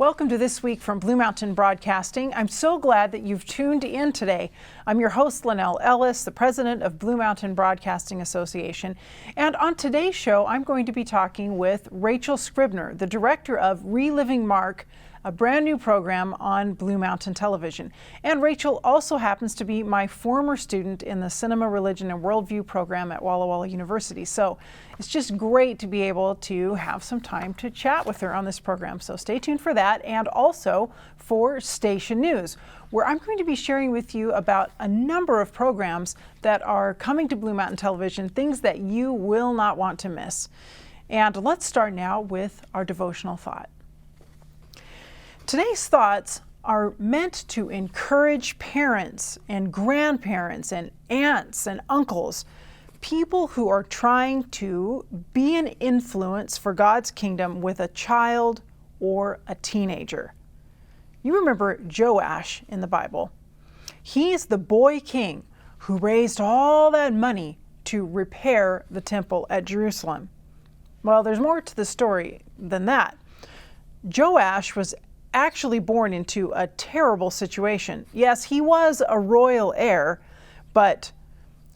Welcome to This Week from Blue Mountain Broadcasting. I'm so glad that you've tuned in today. I'm your host, Lynelle Ellis, the president of Blue Mountain Broadcasting Association. And on today's show, I'm going to be talking with Rachel Scribner, the director of Reliving Mark, a brand new program on Blue Mountain Television. And Rachel also happens to be my former student in the Cinema, Religion, and Worldview program at Walla Walla University. So it's just great to be able to have some time to chat with her on this program. So stay tuned for that, and also for Station News, where I'm going to be sharing with you about a number of programs that are coming to Blue Mountain Television, things that you will not want to miss. And let's start now with our devotional thought. Today's thoughts are meant to encourage parents and grandparents and aunts and uncles, people who are trying to be an influence for God's kingdom with a child or a teenager. You remember Joash in the Bible. He's the boy king who raised all that money to repair the temple at Jerusalem. Well, there's more to the story than that. Joash was actually born into a terrible situation. Yes, he was a royal heir, but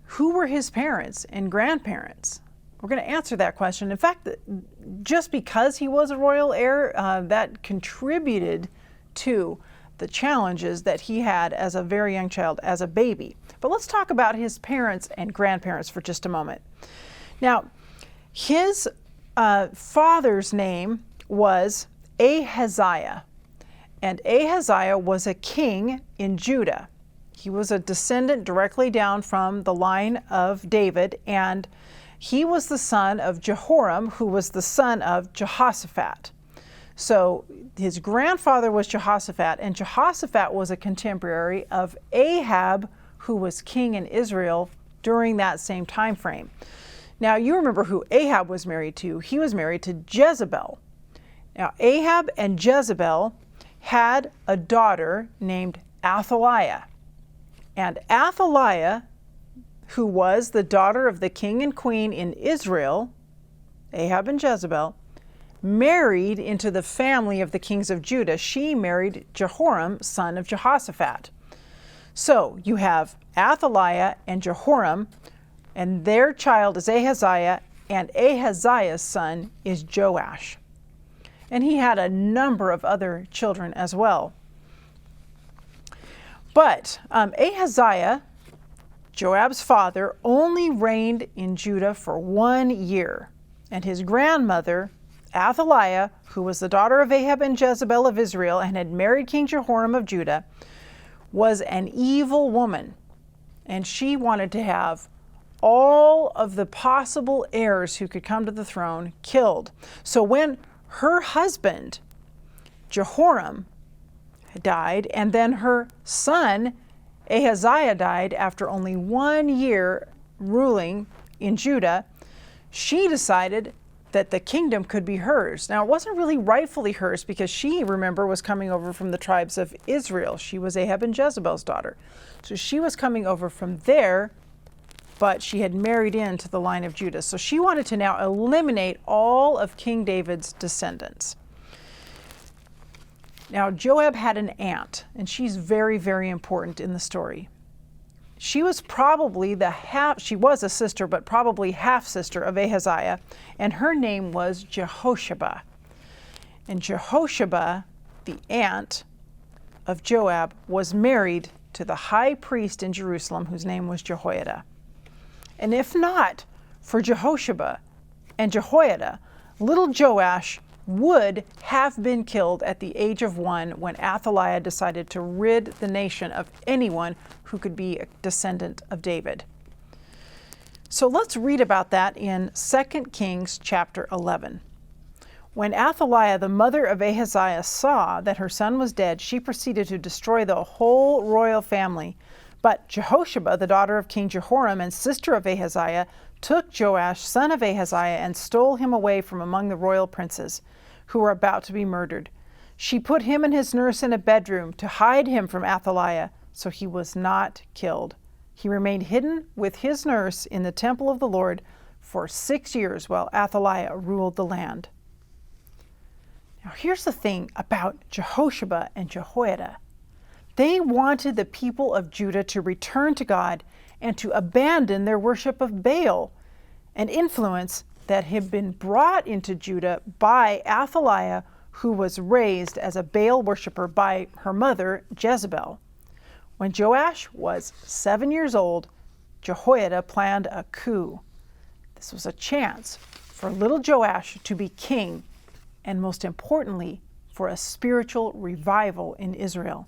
who were his parents and grandparents? We're going to answer that question. In fact, just because he was a royal heir, that contributed to the challenges that he had as a very young child, as a baby. But let's talk about his parents and grandparents for just a moment. Now, his father's name was Ahaziah. And Ahaziah was a king in Judah. He was a descendant directly down from the line of David, and he was the son of Jehoram, who was the son of Jehoshaphat. So his grandfather was Jehoshaphat, and Jehoshaphat was a contemporary of Ahab, who was king in Israel during that same time frame. Now, you remember who Ahab was married to. He was married to Jezebel. Now, Ahab and Jezebel had a daughter named Athaliah. And Athaliah, who was the daughter of the king and queen in Israel, Ahab and Jezebel, married into the family of the kings of Judah. She married Jehoram, son of Jehoshaphat. So you have Athaliah and Jehoram, and their child is Ahaziah, and Ahaziah's son is Joash. And he had a number of other children as well. But Ahaziah, Joab's father, only reigned in Judah for 1 year. And his grandmother, Athaliah, who was the daughter of Ahab and Jezebel of Israel and had married King Jehoram of Judah, was an evil woman. And she wanted to have all of the possible heirs who could come to the throne killed. So when her husband, Jehoram, died, and then her son, Ahaziah, died after only 1 year ruling in Judah, she decided that the kingdom could be hers. Now, it wasn't really rightfully hers because she, remember, was coming over from the tribes of Israel. She was Ahab and Jezebel's daughter. So she was coming over from there, but she had married into the line of Judah. So she wanted to now eliminate all of King David's descendants. Now, Joab had an aunt, and she's very, very important in the story. She was probably she was a sister, but probably half-sister of Ahaziah, and her name was Jehosheba. And Jehosheba, the aunt of Joab, was married to the high priest in Jerusalem, whose name was Jehoiada. And if not for Jehosheba and Jehoiada, little Joash would have been killed at the age of 1 when Athaliah decided to rid the nation of anyone who could be a descendant of David. So let's read about that in 2 Kings chapter 11. When Athaliah, the mother of Ahaziah, saw that her son was dead, she proceeded to destroy the whole royal family. But Jehosheba, the daughter of King Jehoram and sister of Ahaziah, took Joash, son of Ahaziah, and stole him away from among the royal princes who were about to be murdered. She put him and his nurse in a bedroom to hide him from Athaliah, so he was not killed. He remained hidden with his nurse in the temple of the Lord for 6 years while Athaliah ruled the land. Now here's the thing about Jehoshaphat and Jehoiada. They wanted the people of Judah to return to God and to abandon their worship of Baal, an influence that had been brought into Judah by Athaliah, who was raised as a Baal worshiper by her mother, Jezebel. When Joash was 7 years old, Jehoiada planned a coup. This was a chance for little Joash to be king, and most importantly, for a spiritual revival in Israel.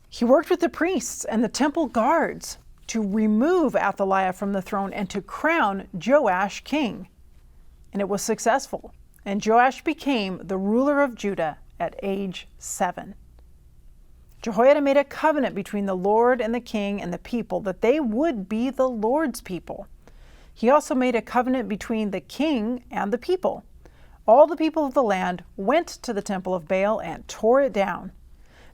He worked with the priests and the temple guards to remove Athaliah from the throne and to crown Joash king. And it was successful, and Joash became the ruler of Judah at age 7. Jehoiada made a covenant between the Lord and the king and the people that they would be the Lord's people. He also made a covenant between the king and the people. All the people of the land went to the temple of Baal and tore it down.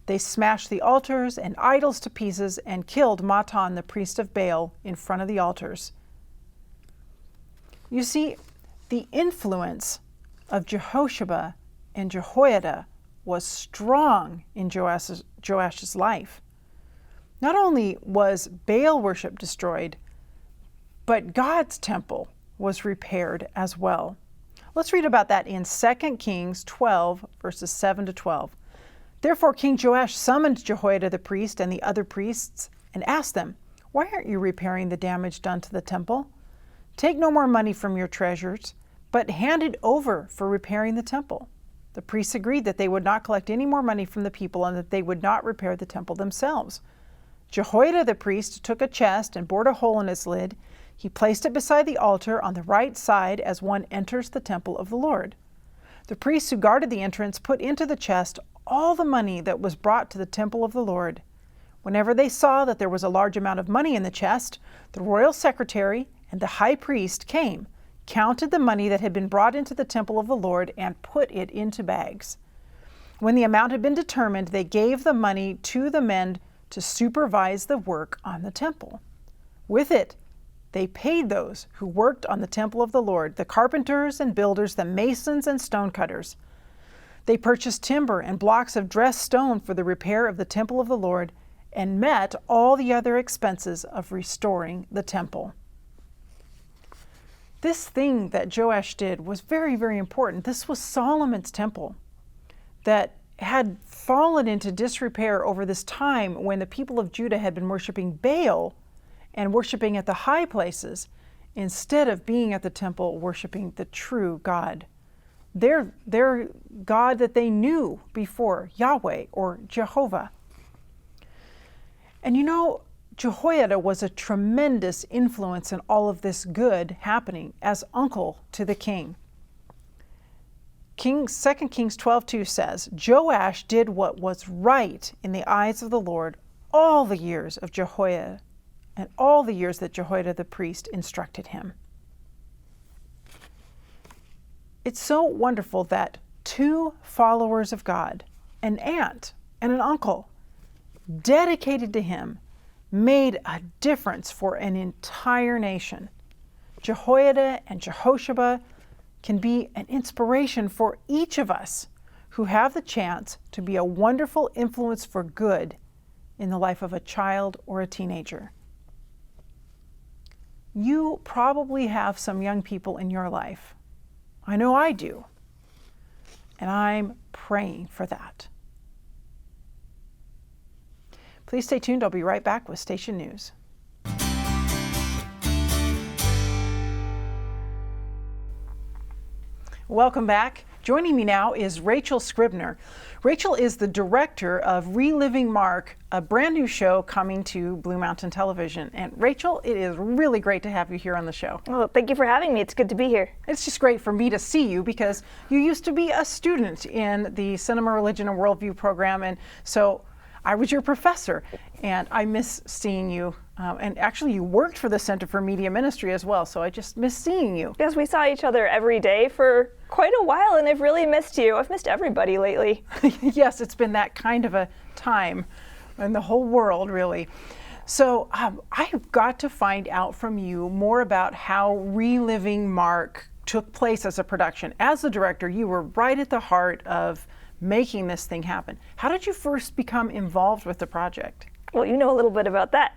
They smashed the altars and idols to pieces and killed Matan, the priest of Baal, in front of the altars. You see, the influence of Jehoshaphat and Jehoiada was strong in Joash's life. Not only was Baal worship destroyed, but God's temple was repaired as well. Let's read about that in 2 Kings 12, verses 7 to 12. Therefore King Joash summoned Jehoiada the priest and the other priests and asked them, "Why aren't you repairing the damage done to the temple? Take no more money from your treasures, but hand it over for repairing the temple." The priests agreed that they would not collect any more money from the people and that they would not repair the temple themselves. Jehoiada the priest took a chest and bored a hole in its lid. He placed it beside the altar on the right side as one enters the temple of the Lord. The priests who guarded the entrance put into the chest all the money that was brought to the temple of the Lord. Whenever they saw that there was a large amount of money in the chest, the royal secretary and the high priest came, counted the money that had been brought into the temple of the Lord, and put it into bags. When the amount had been determined, they gave the money to the men to supervise the work on the temple. With it, they paid those who worked on the temple of the Lord, the carpenters and builders, the masons and stonecutters. They purchased timber and blocks of dressed stone for the repair of the temple of the Lord and met all the other expenses of restoring the temple. This thing that Joash did was very, very important. This was Solomon's temple that had fallen into disrepair over this time when the people of Judah had been worshiping Baal and worshiping at the high places instead of being at the temple worshiping the true God. Their God that they knew before, Yahweh or Jehovah. And you know, Jehoiada was a tremendous influence in all of this good happening as uncle to the king. 2 Kings 12:2 says, Joash did what was right in the eyes of the Lord all the years of Jehoiada and all the years that Jehoiada the priest instructed him. It's so wonderful that two followers of God, an aunt and an uncle, dedicated to him, made a difference for an entire nation. Jehoiada and Jehoshaphat can be an inspiration for each of us who have the chance to be a wonderful influence for good in the life of a child or a teenager. You probably have some young people in your life. I know I do. And I'm praying for that. Please stay tuned. I'll be right back with Station News. Welcome back. Joining me now is Rachel Scribner. Rachel is the director of Reliving Mark, a brand new show coming to Blue Mountain Television. And Rachel, it is really great to have you here on the show. Well, thank you for having me. It's good to be here. It's just great for me to see you because you used to be a student in the Cinema, Religion, and Worldview program. And so I was your professor, and I miss seeing you. And actually, you worked for the Center for Media Ministry as well, so I just miss seeing you. Yes, we saw each other every day for quite a while, and I've really missed you. I've missed everybody lately. Yes, it's been that kind of a time in the whole world, really. So I've got to find out from you more about how Reliving Mark took place as a production. As the director, you were right at the heart of making this thing happen. How did you first become involved with the project? Well, you know a little bit about that.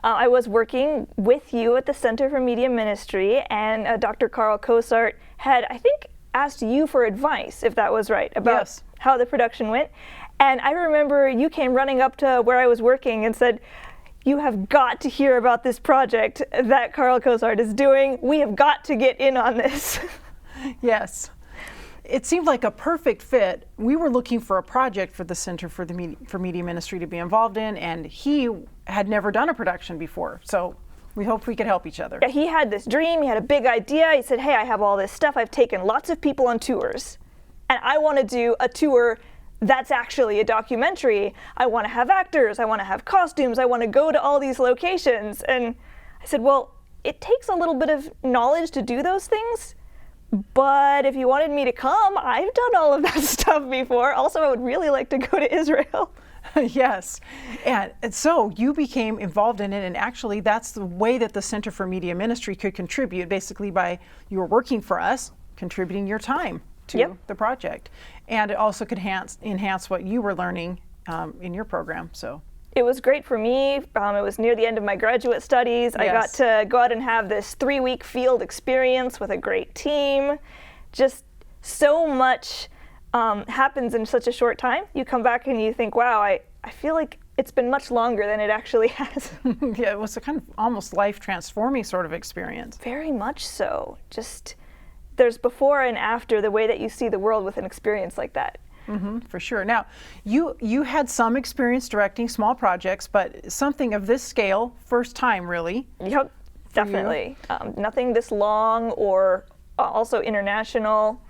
I was working with you at the Center for Media Ministry, and Dr. Carl Cosart had, I think, asked you for advice, if that was right, about how the production went. And I remember you came running up to where I was working and said, "You have got to hear about this project that Carl Cosart is doing. We have got to get in on this." Yes. It seemed like a perfect fit. We were looking for a project for the Center for Media Ministry to be involved in, and he had never done a production before. So we hoped we could help each other. Yeah, he had this dream. He had a big idea. He said, "Hey, I have all this stuff. I've taken lots of people on tours, and I want to do a tour that's actually a documentary. I want to have actors. I want to have costumes. I want to go to all these locations." And I said, "Well, it takes a little bit of knowledge to do those things. But if you wanted me to come, I've done all of that stuff before. Also, I would really like to go to Israel." Yes. And so you became involved in it, and actually that's the way that the Center for Media Ministry could contribute, basically by you were working for us, contributing your time to the project. And it also could enhance what you were learning in your program. So it was great for me. It was near the end of my graduate studies. I got to go out and have this 3-week field experience with a great team. Just so much happens in such a short time. You come back and you think, wow, I feel like it's been much longer than it actually has. Yeah, it was a kind of almost life-transforming sort of experience. Very much so. Just there's before and after the way that you see the world with an experience like that. Mm-hmm, for sure. Now, you had some experience directing small projects, but something of this scale, first time really. Yep, definitely. Nothing this long or also international,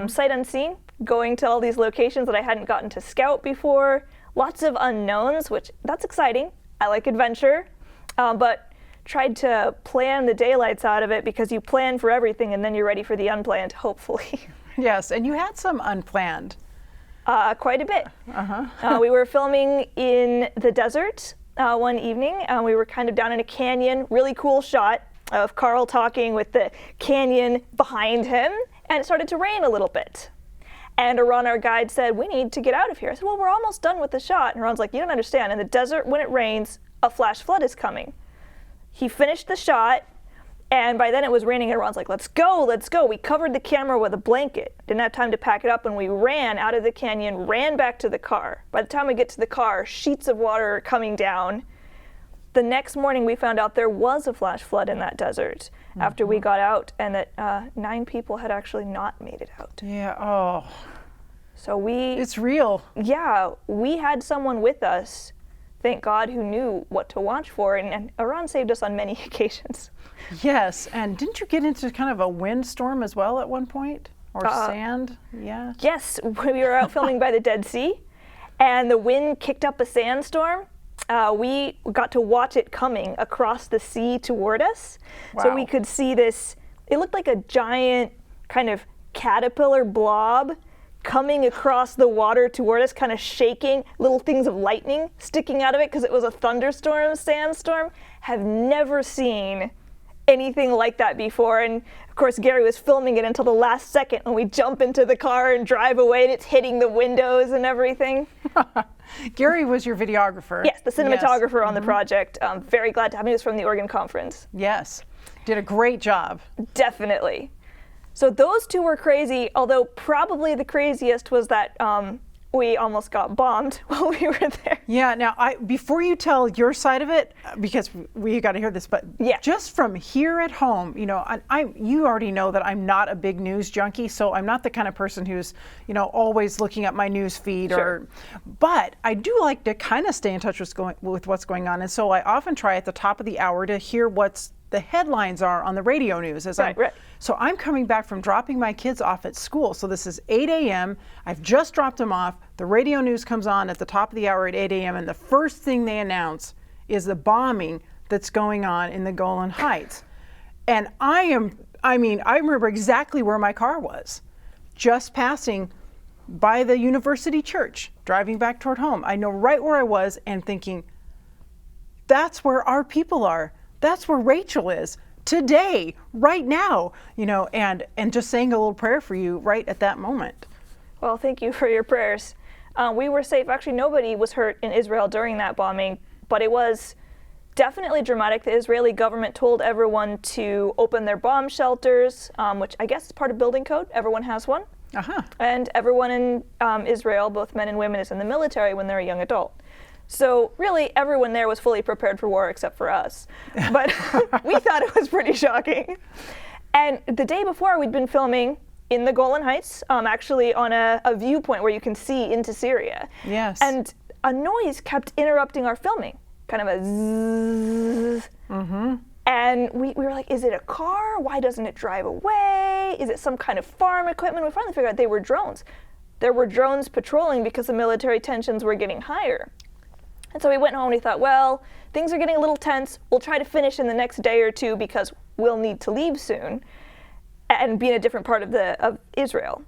sight unseen, going to all these locations that I hadn't gotten to scout before. Lots of unknowns, which that's exciting. I like adventure, but tried to plan the daylights out of it because you plan for everything and then you're ready for the unplanned, hopefully. Yes, and you had some unplanned. Quite a bit. We were filming in the desert one evening. We were kind of down in a canyon, really cool shot of Carl talking with the canyon behind him, and it started to rain a little bit. And Aron, our guide, said, "We need to get out of here." I said, "Well, we're almost done with the shot." And Aron's like, "You don't understand. In the desert, when it rains, a flash flood is coming." He finished the shot, and by then it was raining, and Aron's like, let's go. We covered the camera with a blanket. Didn't have time to pack it up, and we ran out of the canyon, ran back to the car. By the time we get to the car, sheets of water are coming down. The next morning, we found out there was a flash flood in that desert after we got out, and that 9 people had actually not made it out. Yeah, oh. So it's real. Yeah, we had someone with us, thank God, who knew what to watch for, and Aron saved us on many occasions. Yes, and didn't you get into kind of a windstorm as well at one point? Or sand? Yeah. Yes, we were out filming by the Dead Sea, and the wind kicked up a sandstorm. We got to watch it coming across the sea toward us. Wow. So we could see this, it looked like a giant kind of caterpillar blob coming across the water toward us, kind of shaking, little things of lightning sticking out of it because it was a thunderstorm, sandstorm. Have never seen anything like that before. And of course, Gary was filming it until the last second when we jump into the car and drive away, and it's hitting the windows and everything. Gary was your videographer. Yes, the cinematographer on the project. I'm very glad to have him. He was from the Oregon Conference. Yes, did a great job. Definitely. So those 2 were crazy, although probably the craziest was that we almost got bombed while we were there. Yeah, now before you tell your side of it, because we got to hear this, but just from here at home, you already know that I'm not a big news junkie, so I'm not the kind of person who's, always looking at my news feed. But I do like to kind of stay in touch with what's going on, and so I often try at the top of the hour to hear what's the headlines are on the radio news. So I'm coming back from dropping my kids off at school. So this is 8 a.m. I've just dropped them off. The radio news comes on at the top of the hour at 8 a.m. and the first thing they announce is the bombing that's going on in the Golan Heights. And I remember exactly where my car was, just passing by the University Church, driving back toward home. I know right where I was and thinking, that's where our people are. That's where Rachel is. today, right now, and just saying a little prayer for you right at that moment. Well, thank you for your prayers. We were safe. Actually, nobody was hurt in Israel during that bombing, but it was definitely dramatic. The Israeli government told everyone to open their bomb shelters, which I guess is part of building code. Everyone has one. Uh-huh. And everyone in Israel, both men and women, is in the military when they're a young adult. So really, everyone there was fully prepared for war except for us. But we thought it was pretty shocking. And the day before, we'd been filming in the Golan Heights, actually on a viewpoint where you can see into Syria. Yes. And a noise kept interrupting our filming, kind of a zzz. Mm-hmm. And we were like, is it a car? Why doesn't it drive away? Is it some kind of farm equipment? We finally figured out they were drones. There were drones patrolling because the military tensions were getting higher. And so we went home and we thought, well, things are getting a little tense. We'll try to finish in the next day or two because we'll need to leave soon and be in a different part of Israel.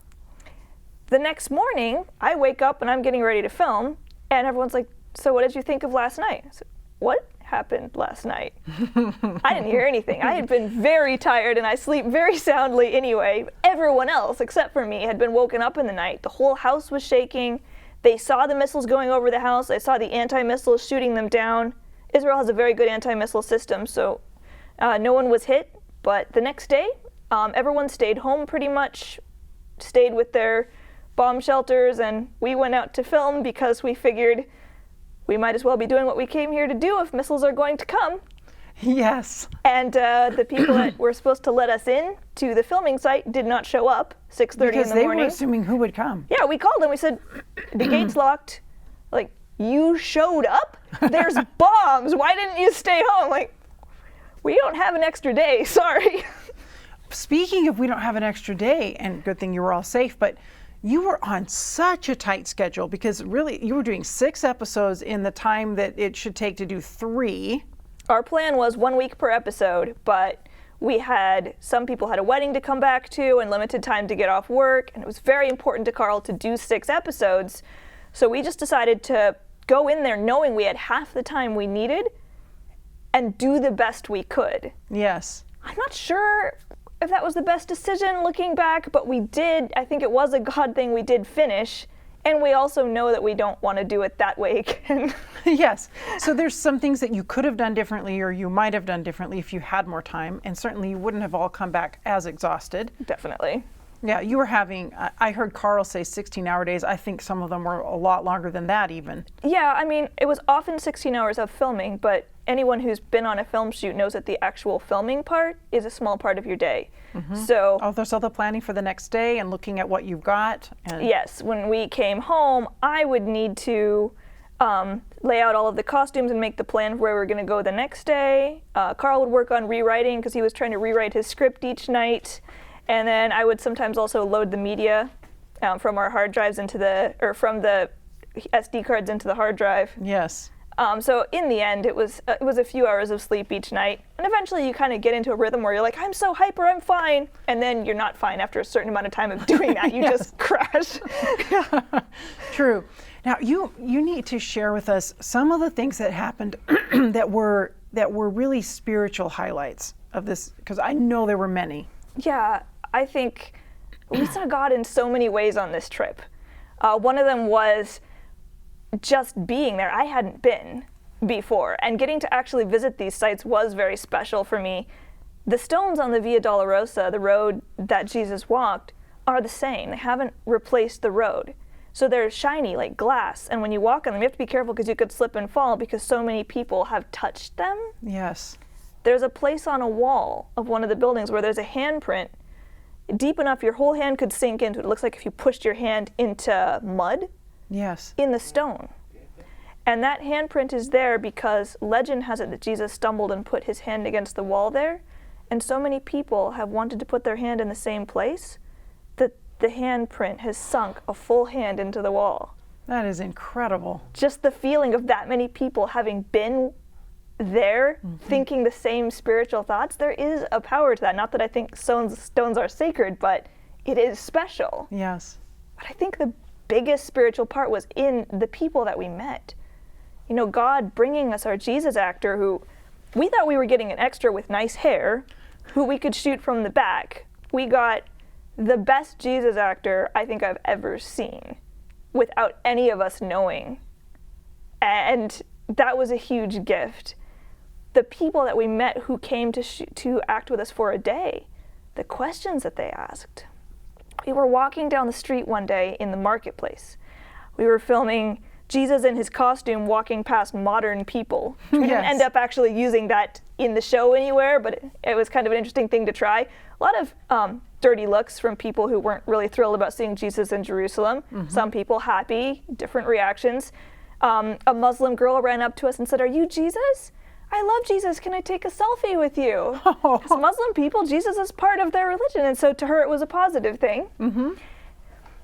The next morning, I wake up and I'm getting ready to film, and everyone's like, so what did you think of last night? I said, what happened last night? I didn't hear anything. I had been very tired and I sleep very soundly anyway. Everyone else, except for me, had been woken up in the night. The whole house was shaking. They saw the missiles going over the house. They saw the anti-missiles shooting them down. Israel has a very good anti-missile system, so no one was hit. But the next day, everyone stayed home pretty much, stayed with their bomb shelters, and we went out to film because we figured we might as well be doing what we came here to do if missiles are going to come. Yes. And the people that were supposed to let us in to the filming site did not show up, 6:30 in the morning. Because they were assuming who would come. Yeah, we called them. We said, the gate's locked. Like, you showed up? There's bombs. Why didn't you stay home? Like, we don't have an extra day. Sorry. Speaking of we don't have an extra day, and good thing you were all safe, but you were on such a tight schedule because really you were doing 6 episodes in the time that it should take to do 3. Our plan was 1 week per episode, but some people had a wedding to come back to and limited time to get off work, and it was very important to Carl to do 6 episodes. So we just decided to go in there knowing we had half the time we needed and do the best we could. Yes. I'm not sure if that was the best decision looking back, but we did. I think it was a God thing. We did finish, and we also know that we don't want to do it that way again. Yes. So there's some things that you could have done differently, or you might have done differently if you had more time, and certainly you wouldn't have all come back as exhausted. Definitely. Yeah, you were having, I heard Carl say 16-hour days. I think some of them were a lot longer than that even. Yeah, I mean, it was often 16 hours of filming, but anyone who's been on a film shoot knows that the actual filming part is a small part of your day. Mm-hmm. So there's all the planning for the next day and looking at what you've got. And yes, when we came home, I would need to lay out all of the costumes and make the plan for where we were going to go the next day. Carl would work on rewriting because he was trying to rewrite his script each night. And then I would sometimes also load the media from our hard drives from the SD cards into the hard drive. Yes. So in the end, it was a few hours of sleep each night. And eventually you kind of get into a rhythm where you're like, I'm so hyper, I'm fine. And then you're not fine after a certain amount of time of doing that. You just crash. True. Now you need to share with us some of the things that happened that were really spiritual highlights of this, because I know there were many. Yeah, I think we saw God in so many ways on this trip. One of them was just being there. I hadn't been before, and getting to actually visit these sites was very special for me. The stones on the Via Dolorosa, the road that Jesus walked, are the same. They haven't replaced the road. So they're shiny like glass, and when you walk on them, you have to be careful because you could slip and fall because so many people have touched them. Yes. There's a place on a wall of one of the buildings where there's a handprint deep enough your whole hand could sink into it. It looks like if you pushed your hand into mud. Yes. In the stone. And that handprint is there because legend has it that Jesus stumbled and put his hand against the wall there. And so many people have wanted to put their hand in the same place that the handprint has sunk a full hand into the wall. That is incredible. Just the feeling of that many people having been there, thinking the same spiritual thoughts, there is a power to that. Not that I think stones are sacred, but it is special. Yes. But I think the biggest spiritual part was in the people that we met. You know, God bringing us our Jesus actor, who we thought we were getting an extra with nice hair, who we could shoot from the back, we got the best Jesus actor I think I've ever seen without any of us knowing. And that was a huge gift. The people that we met who came to act with us for a day, the questions that they asked. We were walking down the street one day in the marketplace. We were filming Jesus in his costume walking past modern people. We didn't end up actually using that in the show anywhere, but it was kind of an interesting thing to try. A lot of dirty looks from people who weren't really thrilled about seeing Jesus in Jerusalem. Some people happy, different reactions. A Muslim girl ran up to us and said, "Are you Jesus? I love Jesus. Can I take a selfie with you?" Because Muslim people, Jesus is part of their religion, and so to her it was a positive thing.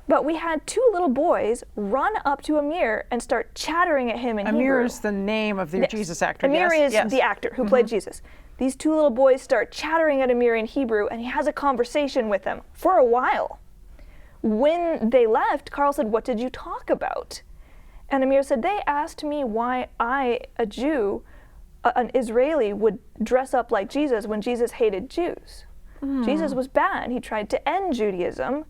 But we had two little boys run up to Amir and start chattering at him in Hebrew. Amir is the name of the Jesus actor. Amir is the actor who played Jesus. These two little boys start chattering at Amir in Hebrew, and he has a conversation with them for a while. When they left, Carl said, "What did you talk about?" And Amir said, "They asked me why I, a Jew, an Israeli, would dress up like Jesus when Jesus hated Jews. Jesus was bad. He tried to end Judaism.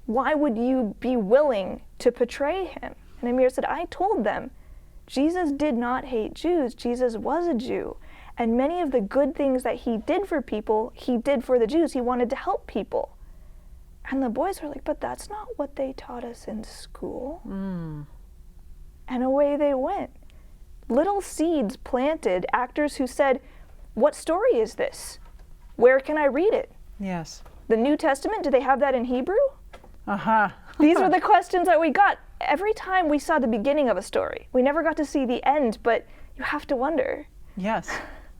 Why would you be willing to portray him?" And Amir said, "I told them, Jesus did not hate Jews. Jesus was a Jew. And many of the good things that he did for people, he did for the Jews. He wanted to help people." And the boys were like, "But that's not what they taught us in school." And away they went. Little seeds planted, actors who said, "What story is this? Where can I read it? Yes. The New Testament, do they have that in Hebrew?" Uh-huh. These were the questions that we got every time we saw the beginning of a story. We never got to see the end, but you have to wonder. Yes.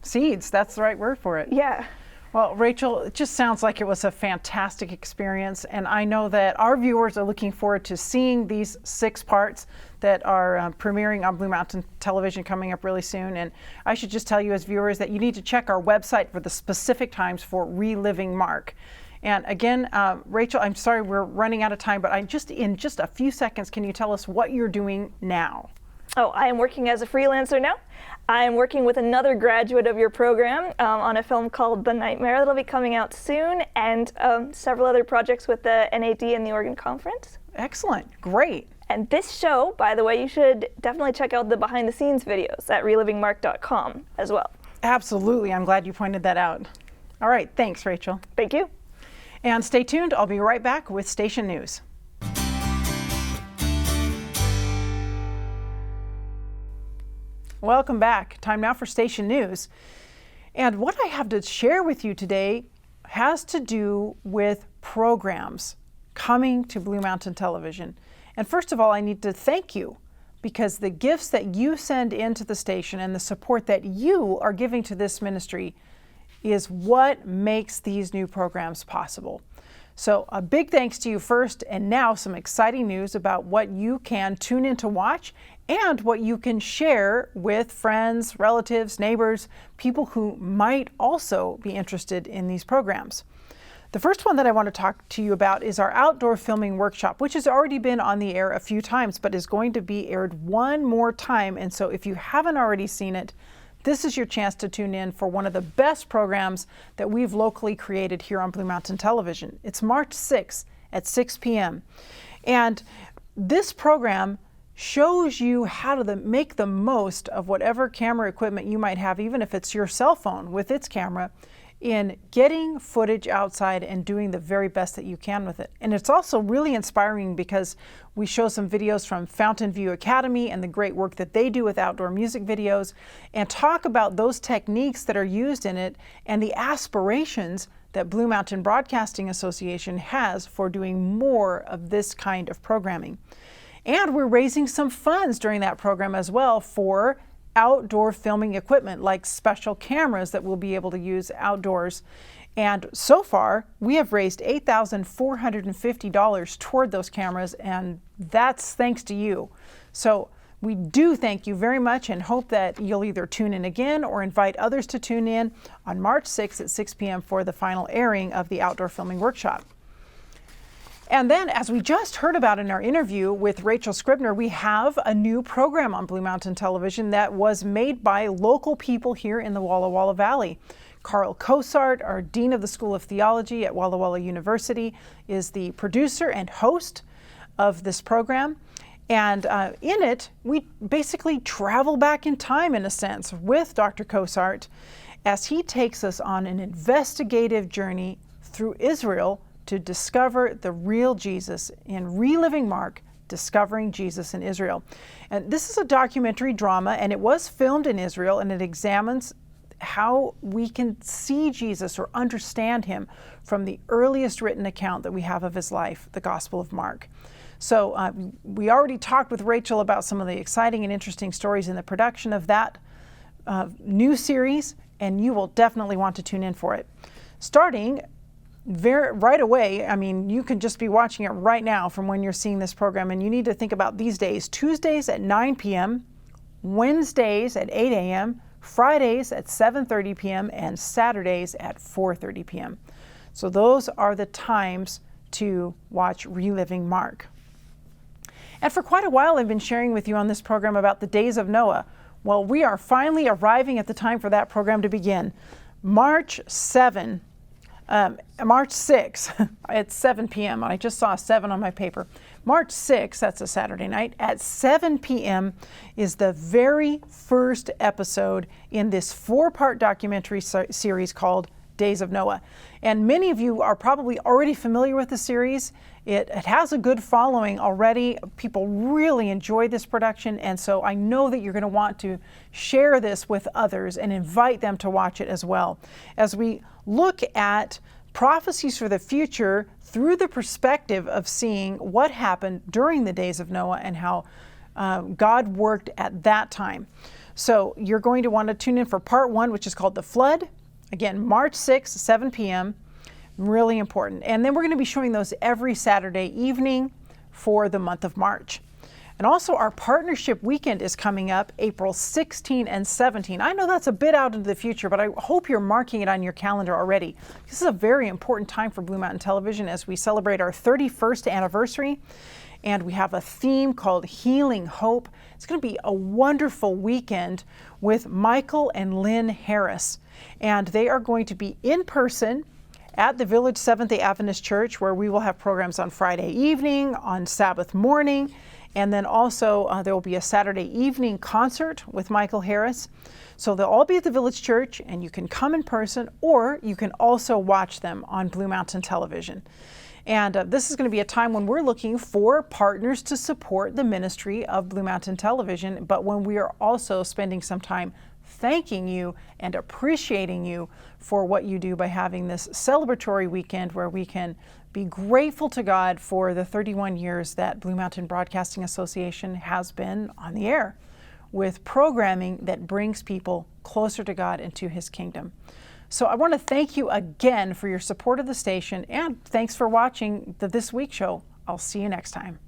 Seeds, that's the right word for it. Yeah. Well, Rachel, it just sounds like it was a fantastic experience, and I know that our viewers are looking forward to seeing these 6 parts that are premiering on Blue Mountain Television coming up really soon. And I should just tell you as viewers that you need to check our website for the specific times for Reliving Mark. And again, Rachel, I'm sorry we're running out of time, but in just a few seconds, can you tell us what you're doing now? Oh, I am working as a freelancer now. I am working with another graduate of your program on a film called The Nightmare that'll be coming out soon, and several other projects with the NAD and the Oregon Conference. Excellent. Great. And this show, by the way, you should definitely check out the behind the scenes videos at relivingmark.com as well. Absolutely. I'm glad you pointed that out. All right. Thanks, Rachel. Thank you. And stay tuned. I'll be right back with Station News. Welcome back. Time now for Station News. And what I have to share with you today has to do with programs coming to Blue Mountain Television. And first of all, I need to thank you because the gifts that you send into the station and the support that you are giving to this ministry is what makes these new programs possible. So a big thanks to you first, and now some exciting news about what you can tune in to watch and what you can share with friends, relatives, neighbors, people who might also be interested in these programs. The first one that I want to talk to you about is our outdoor filming workshop, which has already been on the air a few times, but is going to be aired one more time. And so if you haven't already seen it, this is your chance to tune in for one of the best programs that we've locally created here on Blue Mountain Television. It's March 6th at 6 p.m. And this program shows you how to make the most of whatever camera equipment you might have, even if it's your cell phone with its camera, in getting footage outside and doing the very best that you can with it. And it's also really inspiring because we show some videos from Fountain View Academy and the great work that they do with outdoor music videos, and talk about those techniques that are used in it and the aspirations that Blue Mountain Broadcasting Association has for doing more of this kind of programming. And we're raising some funds during that program as well for outdoor filming equipment, like special cameras that we'll be able to use outdoors. And so far, we have raised $8,450 toward those cameras, and that's thanks to you. So we do thank you very much and hope that you'll either tune in again or invite others to tune in on March 6th at 6 p.m. for the final airing of the outdoor filming workshop. And then, as we just heard about in our interview with Rachel Scribner, we have a new program on Blue Mountain Television that was made by local people here in the Walla Walla Valley Carl Cosart, our Dean of the School of Theology at Walla Walla University, is the producer and host of this program. And in it, we basically travel back in time, in a sense, with Dr. Cosart as he takes us on an investigative journey through Israel to discover the real Jesus in Reliving Mark, Discovering Jesus in Israel. And this is a documentary drama, and it was filmed in Israel, and it examines how we can see Jesus or understand him from the earliest written account that we have of his life, the Gospel of Mark. So we already talked with Rachel about some of the exciting and interesting stories in the production of that new series, and you will definitely want to tune in for it. Starting right away, I mean, you can just be watching it right now from when you're seeing this program, and you need to think about these days: Tuesdays at 9 p.m., Wednesdays at 8 a.m., Fridays at 7:30 p.m., and Saturdays at 4:30 p.m. So those are the times to watch Reliving Mark. And for quite a while, I've been sharing with you on this program about the days of Noah. Well, we are finally arriving at the time for that program to begin. March 6 at 7 p.m. I just saw 7 on my paper. March 6, that's a Saturday night, at 7 p.m. is the very first episode in this 4-part documentary series called Days of Noah. And many of you are probably already familiar with the series. It has a good following already. People really enjoy this production, and so I know that you're going to want to share this with others and invite them to watch it as well. As we look at prophecies for the future through the perspective of seeing what happened during the days of Noah and how God worked at that time. So you're going to want to tune in for part 1, which is called The Flood. Again, March 6, 7 p.m. Really important. And then we're going to be showing those every Saturday evening for the month of March. And also our partnership weekend is coming up April 16 and 17. I know that's a bit out into the future, but I hope you're marking it on your calendar already. This is a very important time for Blue Mountain Television as we celebrate our 31st anniversary. And we have a theme called Healing Hope. It's going to be a wonderful weekend with Michael and Lynn Harris. And they are going to be in person at the Village Seventh-day Adventist Church, where we will have programs on Friday evening, on Sabbath morning, and then also there will be a Saturday evening concert with Michael Harris. So they'll all be at the Village Church, and you can come in person, or you can also watch them on Blue Mountain Television. And this is going to be a time when we're looking for partners to support the ministry of Blue Mountain Television, but when we are also spending some time thanking you and appreciating you for what you do by having this celebratory weekend where we can be grateful to God for the 31 years that Blue Mountain Broadcasting Association has been on the air with programming that brings people closer to God and to His kingdom. So I want to thank you again for your support of the station, and thanks for watching the This Week Show. I'll see you next time.